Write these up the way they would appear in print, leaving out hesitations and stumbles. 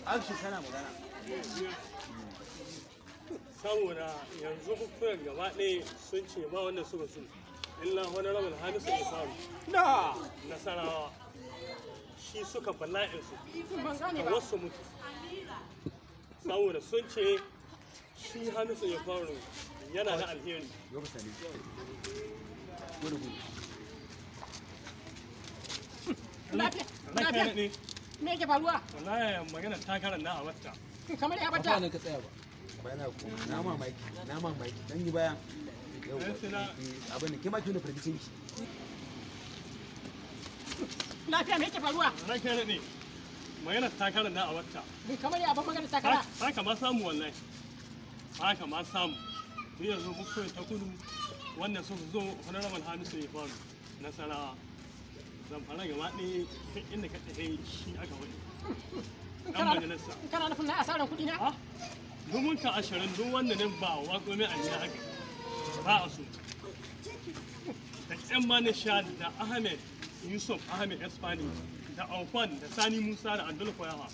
Action kana magana. Saboda yanzu hukumar gaba ɗaya sun ce ba wanda suka so illa honorable Hamisu ya faru Na. Nasarawa shi suka bala'in su Ban gane da ba. wasu mutu saboda sun ce shi Hamisu ya faru yana da alheri. Yau ka sani. Gudu. Lafiya. ne Me yake faruwa? wallahi magana ta karanta a wata Kamar ya Ba bata. nan ka tsaya ba. Bayana ku. Na mamaki. Dan yi baya. Yau. Abin da ke ma tuna firgicin ki. Lafiya me yake faruwa? ranka ne magana ta karanta a wata Kamar ya ban magana takara. haka ma samu wallahi haka ma samu ni yanzu hukumar ta kudu wannan suka zo honorable Hamisu ya faru Nasarawa Zamfara gaba ɗaya duk inda ka tafi shi aka wani ɗan majalisa Kana nufin na asaran kuɗi na? ha dumun ka 20 duk wanda ne ba wa komai a gida aka ba a so da ƴan manisha da Ahmed Yusuf Ahmed Espani da Aufan da Sani Musa da Abdul Koyawa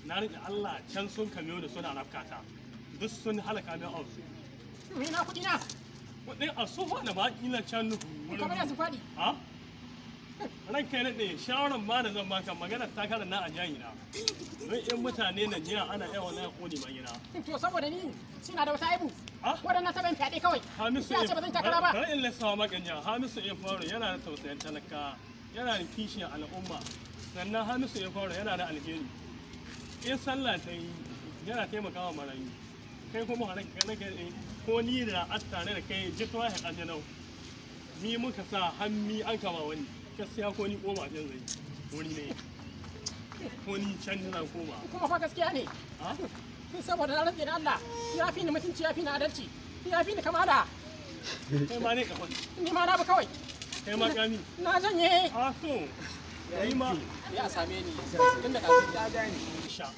na rike Allah can sun kamiyo da suna rafkata duk sun halaka min ausu Me na kuɗi na? wadai a sofa da ma kila can nuhu Kamar ya su faɗi. ha ran kai ne shawaran ma da zan baka magana ta kara na a jayi na don in mutane na jiya ana yawan na kone ma gida To saboda ni suna da wata aibu. Ah? Waɗannan taɓa fyaɗe kawai. Hamisu Ya ce ba zan takara ba. bari in lissawa makanya Hamisu ya faru yana da tausayin talaka yana da kishin al'umma sannan Hamisu ya faru yana da alheri in sallah ta yi yana taimakawa marayu kai kuma hana kai ko ni da tare da kai jitwa ya kanjanau ni muka sa hammi an kama wani gaskiya ko ni koma jin zai wuri ne ko ni can na koma Kuma fa gaskiya ne. ha Saboda na rantse da Allah ya fi ni mutunci ya fi ni adalci. Ya fi ni kamala. kai ma ne kafan Ni ma na bi kawai. kai ma kami Na janye. a so kai ma Ya same ni. Tun da kafin ya gane. sha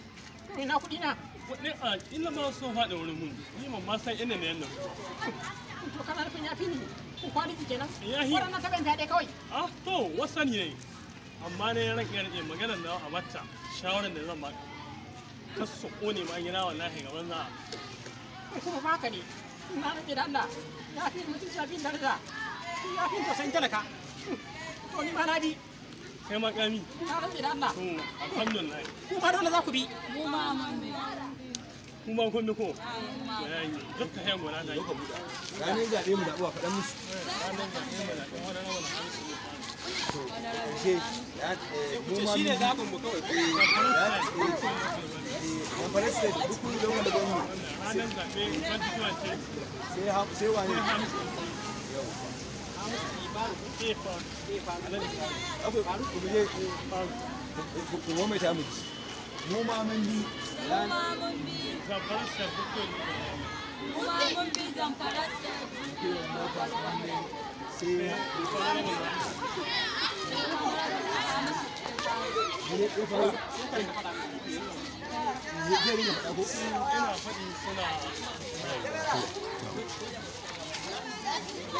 Me na kuɗi na? kuɗin a illa ma sun faɗa wurin mun ni man ma san ina ne yannan To kana nufin ya fi ni. Kwaliti kenan. Ya hi. Waɗannan taɓa fyaɗe kawai. ah to wasani ne amma ne ran iya rike maganar da a mata shawaran da zan baka ka su kone ma gina wallahi gaban za Kuma ba haka ne. Na rantse da Allah ya fi ni mutunci ya fi ni daraja. Ya fi ni tausayin talaka. To ni ma na bi. kai ma kami Na rantse da Allah. to alhamdulillah Kuma dole za ku bi. kuma kun bi ko yayi duk ta hayan gona da yi Ranar zaɓe mu zaɓuwa faɗan musu. ranar da ne da kuma ranar da hansu ne Ƙarshe. Shi ne zaɓin mu kawai. Kwamfarar state duk kun zama da gwamnu. ranar zaɓe 2020 Sai wane? Akwai ku je ku goma ta mu. Mu ma mun bi. zaɓar sa bukkun ina faɗi suna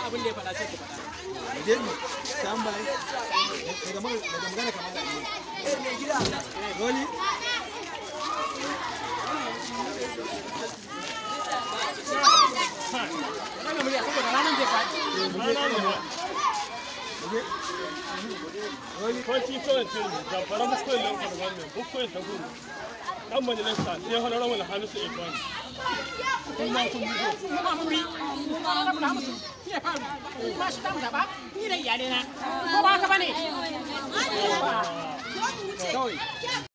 Abin da ya faɗa sai ku faɗa. Daga magana kamar da ne. Wani? Wannan murya saboda ranar zai faɗi. rana ne ba Wani? kwanci kawai ce zamfara bukkun nan kwarban mai bukkun ta gudu ɗan majalisa sai honorable Hamisu Ibrahim kuma kun bi ko Kuma mun bi. Kuma rabu da mutu. Shi ya faru. Kuma shi ta mu zaɓa. Ni da iyalai na. Ko ba haka ba ne? Kawai.